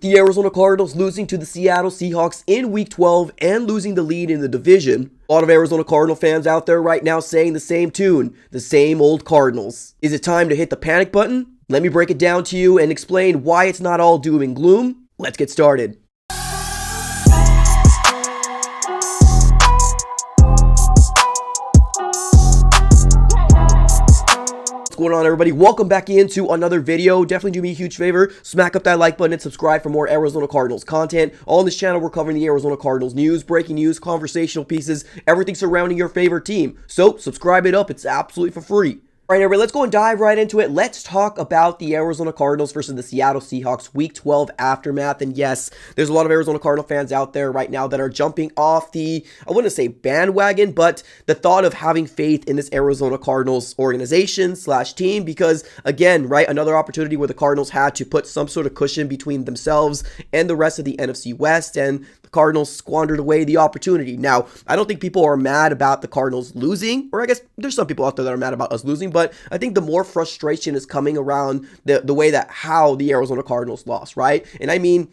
The Arizona Cardinals losing to the Seattle Seahawks in Week 12 and losing the lead in the division. A lot of Arizona Cardinal fans out there right now saying the same tune, the same old Cardinals. Is it time to hit the panic button? Let me break it down to you and explain why it's not all doom and gloom. Let's get started. What's going on, everybody? Welcome back into another video. Definitely do me a huge favor, smack up that like button and subscribe for more Arizona Cardinals content. On this channel, we're covering the Arizona Cardinals news, breaking news, conversational pieces, everything surrounding your favorite team. So subscribe it up. It's absolutely for free. All right, everybody, let's go and dive right into it. Let's talk about the Arizona Cardinals versus the Seattle Seahawks Week 12 aftermath. And yes, there's a lot of Arizona Cardinal fans out there right now that are jumping off the, I wouldn't say bandwagon, but the thought of having faith in this Arizona Cardinals organization / team, because again, right, another opportunity where the Cardinals had to put some sort of cushion between themselves and the rest of the NFC West, and the Cardinals squandered away the opportunity. Now, I don't think people are mad about the Cardinals losing, or I guess there's some people out there that are mad about us losing, but I think the more frustration is coming around the way that how the Arizona Cardinals lost, right? And I mean,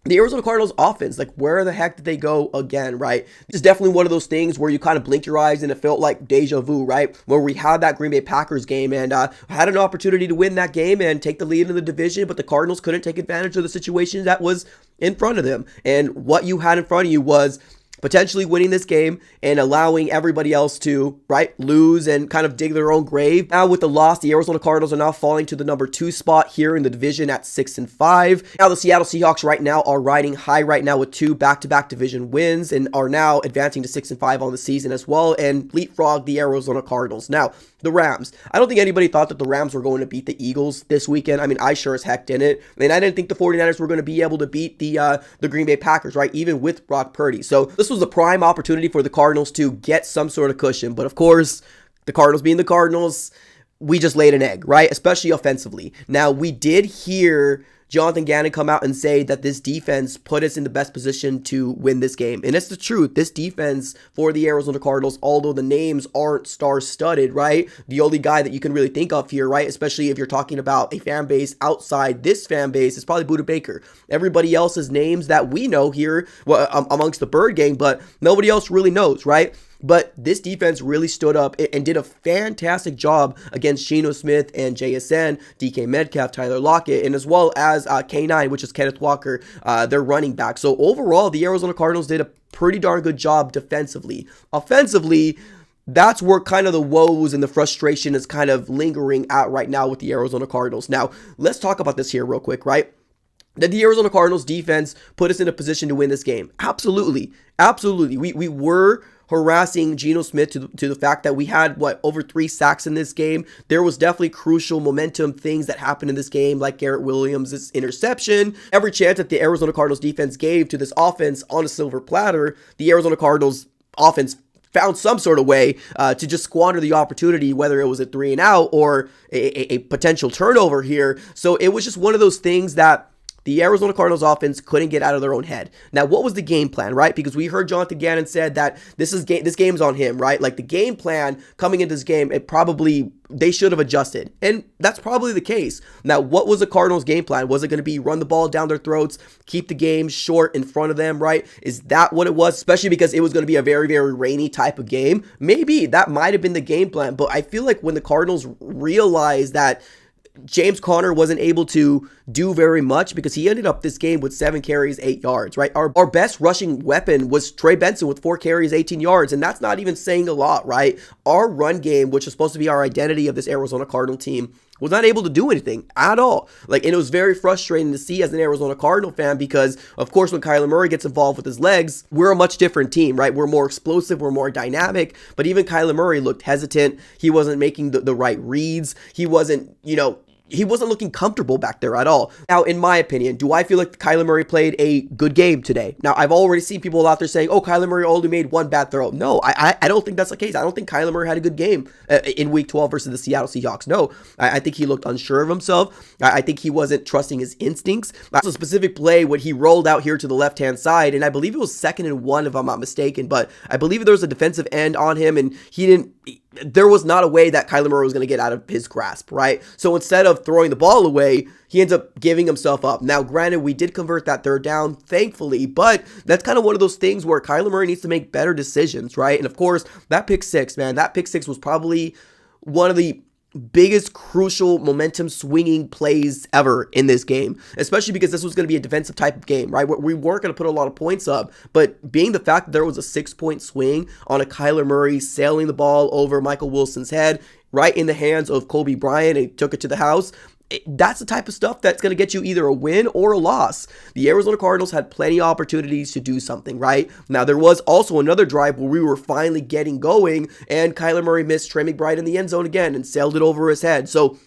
the Arizona Cardinals offense, like where the heck did they go again, right? It's definitely one of those things where you kind of blink your eyes and it felt like deja vu, right? Where we had that Green Bay Packers game and had an opportunity to win that game and take the lead in the division, but the Cardinals couldn't take advantage of the situation that was in front of them. And what you had in front of you was potentially winning this game and allowing everybody else to, right, lose and kind of dig their own grave. Now with the loss, the Arizona Cardinals are now falling to the number 2 spot here in the division at 6-5. Now the Seattle Seahawks right now are riding high right now with 2 back-to-back division wins and are now advancing to 6-5 on the season as well and leapfrog the Arizona Cardinals. Now, the Rams. I don't think anybody thought that the Rams were going to beat the Eagles this weekend. I mean, I sure as heck didn't. I mean, I didn't think the 49ers were going to be able to beat the Green Bay Packers, right? Even with Brock Purdy. So this was a prime opportunity for the Cardinals to get some sort of cushion. But of course, the Cardinals being the Cardinals, we just laid an egg, right? Especially offensively. Now, we did hear Jonathan Gannon come out and say that this defense put us in the best position to win this game. And it's the truth. This defense for the Arizona Cardinals, although the names aren't star-studded, right? The only guy that you can really think of here, right? Especially if you're talking about a fan base outside this fan base, is probably Budda Baker. Everybody else's names that we know here, well, amongst the Bird Gang, but nobody else really knows, right? But this defense really stood up and did a fantastic job against Geno Smith and JSN, DK Metcalf, Tyler Lockett, and as well as K9, which is Kenneth Walker, their running back. So overall, the Arizona Cardinals did a pretty darn good job defensively. Offensively, that's where kind of the woes and the frustration is kind of lingering out right now with the Arizona Cardinals. Now, let's talk about this here real quick, right? Did the Arizona Cardinals defense put us in a position to win this game? Absolutely. Absolutely. We were harassing Geno Smith to the fact that we had, over 3 sacks in this game. There was definitely crucial momentum things that happened in this game, like Garrett Williams' interception. Every chance that the Arizona Cardinals defense gave to this offense on a silver platter, the Arizona Cardinals offense found some sort of way to just squander the opportunity, whether it was a 3 and out or a potential turnover here. So it was just one of those things that the Arizona Cardinals offense couldn't get out of their own head. Now, what was the game plan, right? Because we heard Jonathan Gannon said that this game's on him, right? Like the game plan coming into this game, they should have adjusted. And that's probably the case. Now, what was the Cardinals game plan? Was it going to be run the ball down their throats, keep the game short in front of them, right? Is that what it was? Especially because it was going to be a very, very rainy type of game. Maybe that might have been the game plan, but I feel like when the Cardinals realized that James Conner wasn't able to do very much because he ended up this game with 7 carries, 8 yards, right? Our best rushing weapon was Trey Benson with 4 carries, 18 yards, and that's not even saying a lot, right? Our run game, which is supposed to be our identity of this Arizona Cardinal team, was not able to do anything at all. And it was very frustrating to see as an Arizona Cardinal fan because, of course, when Kyler Murray gets involved with his legs, we're a much different team, right? We're more explosive, we're more dynamic, but even Kyler Murray looked hesitant. He wasn't making the right reads. He wasn't looking comfortable back there at all. Now, in my opinion, do I feel like Kyler Murray played a good game today? Now, I've already seen people out there saying, oh, Kyler Murray only made 1 bad throw. No, I don't think that's the case. I don't think Kyler Murray had a good game in Week 12 versus the Seattle Seahawks. No, I think he looked unsure of himself. I think he wasn't trusting his instincts. That's a specific play when he rolled out here to the left-hand side, and I believe it was 2nd and 1 if I'm not mistaken, but I believe there was a defensive end on him, and he didn't there was not a way that Kyler Murray was going to get out of his grasp, right? So instead of throwing the ball away, he ends up giving himself up. Now, granted, we did convert that third down, thankfully, but that's kind of one of those things where Kyler Murray needs to make better decisions, right? And of course, that pick six, man, that pick six was probably one of the biggest crucial momentum swinging plays ever in this game, especially because this was going to be a defensive type of game, right? We weren't going to put a lot of points up, but being the fact that there was a 6-point swing on a Kyler Murray sailing the ball over Michael Wilson's head right in the hands of Kobe Bryant and took it to the house, that's the type of stuff that's going to get you either a win or a loss. The Arizona Cardinals had plenty of opportunities to do something, right? Now, there was also another drive where we were finally getting going, and Kyler Murray missed Trey McBride in the end zone again and sailed it over his head. So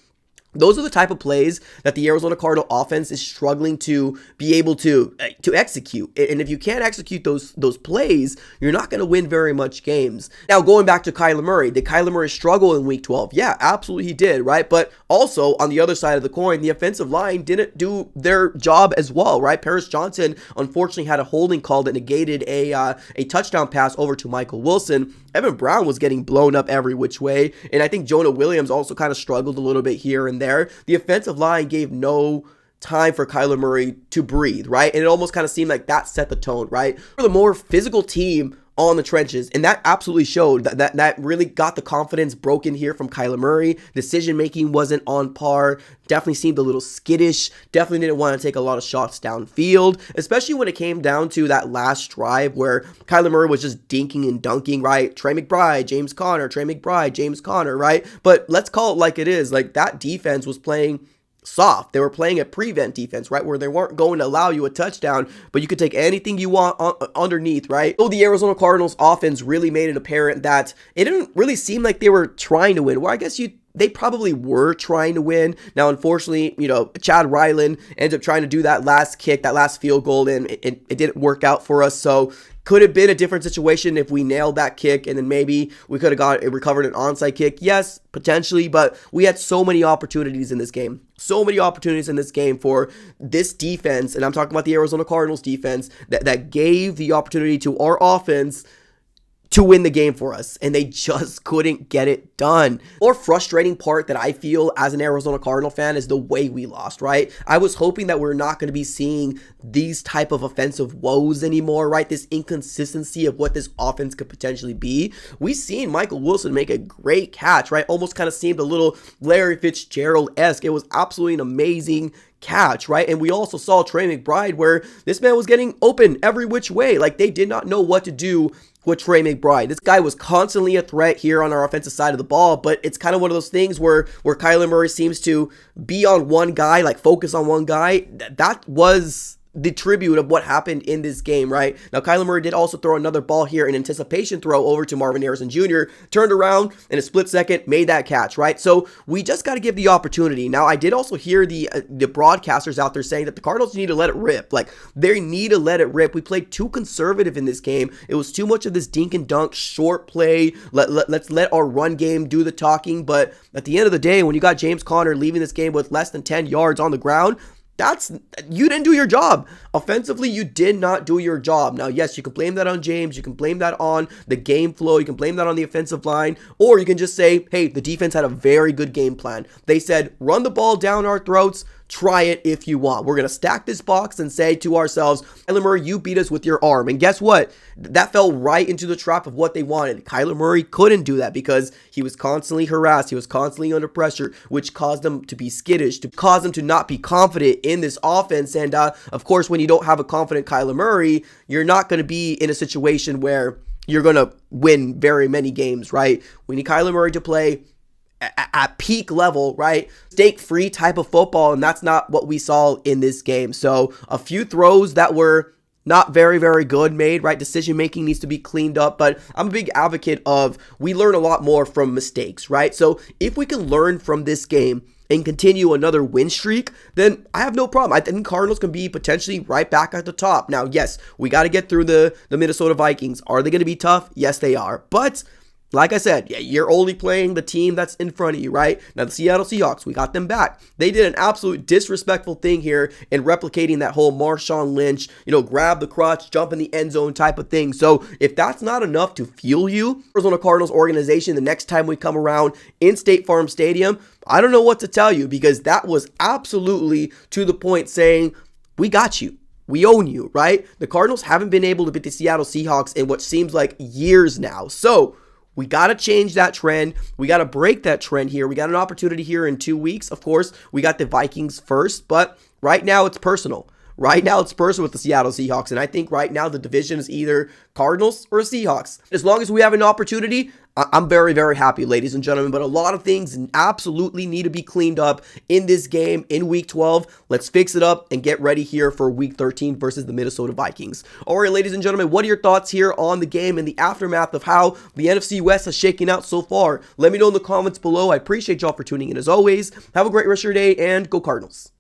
those are the type of plays that the Arizona Cardinal offense is struggling to be able to execute. And if you can't execute those plays, you're not going to win very much games. Now, going back to Kyler Murray, did Kyler Murray struggle in Week 12? Yeah, absolutely he did, right? But also, on the other side of the coin, the offensive line didn't do their job as well, right? Paris Johnson, unfortunately, had a holding call that negated a touchdown pass over to Michael Wilson. Evan Brown was getting blown up every which way, and I think Jonah Williams also kind of struggled a little bit here and there. The offensive line gave no time for Kyler Murray to breathe, right? And it almost kind of seemed like that set the tone, right? For the more physical team on the trenches, and that absolutely showed that really got the confidence broken here from Kyler Murray. Decision making wasn't on par, definitely seemed a little skittish, definitely didn't want to take a lot of shots downfield, especially when it came down to that last drive where Kyler Murray was just dinking and dunking, right? Trey McBride, James Conner, Trey McBride, James Conner, right? But let's call it like it is. Like, that defense was playing soft. They were playing a prevent defense, right, where they weren't going to allow you a touchdown, but you could take anything you want underneath, right? So the Arizona Cardinals offense really made it apparent that it didn't really seem like they were trying to win. Well, I guess they probably were trying to win. Now, unfortunately, Chad Ryland ended up trying to do that last kick, that last field goal, and it didn't work out for us. So could have been a different situation if we nailed that kick and then maybe we could have recovered an onside kick. Yes, potentially, but we had so many opportunities in this game. So many opportunities in this game for this defense, and I'm talking about the Arizona Cardinals defense, that gave the opportunity to our offense to win the game for us, and they just couldn't get it done. More frustrating part that I feel as an Arizona Cardinal fan is the way we lost, right? I was hoping that we're not going to be seeing these type of offensive woes anymore, right? This inconsistency of what this offense could potentially be. We've seen Michael Wilson make a great catch, right? Almost kind of seemed a little Larry Fitzgerald-esque. It was absolutely an amazing catch, right? And we also saw Trey McBride where this man was getting open every which way. Like, they did not know what to do with Trey McBride. This guy was constantly a threat here on our offensive side of the ball, but it's kind of one of those things where Kyler Murray seems to be on one guy, like focus on one guy. That was the tribute of what happened in this game, right? Now, Kyler Murray did also throw another ball here, an anticipation throw over to Marvin Harrison Jr., turned around in a split second, made that catch, right? So we just got to give the opportunity. Now, I did also hear the broadcasters out there saying that the Cardinals need to let it rip. Like, they need to let it rip. We played too conservative in this game. It was too much of this dink and dunk, short play. Let's let our run game do the talking. But at the end of the day, when you got James Conner leaving this game with less than 10 yards on the ground, you didn't do your job. Offensively, you did not do your job. Now, yes, you can blame that on James. You can blame that on the game flow. You can blame that on the offensive line. Or you can just say, hey, the defense had a very good game plan. They said, run the ball down our throats. Try it if you want. We're going to stack this box and say to ourselves, Kyler Murray, you beat us with your arm. And guess what? That fell right into the trap of what they wanted. Kyler Murray couldn't do that because he was constantly harassed. He was constantly under pressure, which caused them to be skittish, to cause them to not be confident in this offense. And of course, when you don't have a confident Kyler Murray, you're not going to be in a situation where you're going to win very many games, right? We need Kyler Murray to play at peak level, right? Stake-free type of football, and that's not what we saw in this game. So a few throws that were not very, very good made, right? Decision-making needs to be cleaned up, but I'm a big advocate of we learn a lot more from mistakes, right? So if we can learn from this game and continue another win streak, then I have no problem. I think Cardinals can be potentially right back at the top. Now, yes, we got to get through the Minnesota Vikings. Are they going to be tough? Yes, they are. But Like I said, yeah, you're only playing the team that's in front of you, right? Now, the Seattle Seahawks, we got them back. They did an absolute disrespectful thing here in replicating that whole Marshawn Lynch, grab the crotch, jump in the end zone type of thing. So if that's not enough to fuel you, Arizona Cardinals organization, the next time we come around in State Farm Stadium, I don't know what to tell you, because that was absolutely to the point saying, we got you. We own you, right? The Cardinals haven't been able to beat the Seattle Seahawks in what seems like years now. So we got to change that trend. We got to break that trend here. We got an opportunity here in 2 weeks. Of course, we got the Vikings first, but right now it's personal. Right now it's personal with the Seattle Seahawks, and I think right now the division is either Cardinals or Seahawks. As long as we have an opportunity, I'm very, very happy, ladies and gentlemen, but a lot of things absolutely need to be cleaned up in this game in Week 12. Let's fix it up and get ready here for Week 13 versus the Minnesota Vikings. All right, ladies and gentlemen, what are your thoughts here on the game and the aftermath of how the NFC West has shaken out so far? Let me know in the comments below. I appreciate y'all for tuning in as always. Have a great rest of your day, and go Cardinals.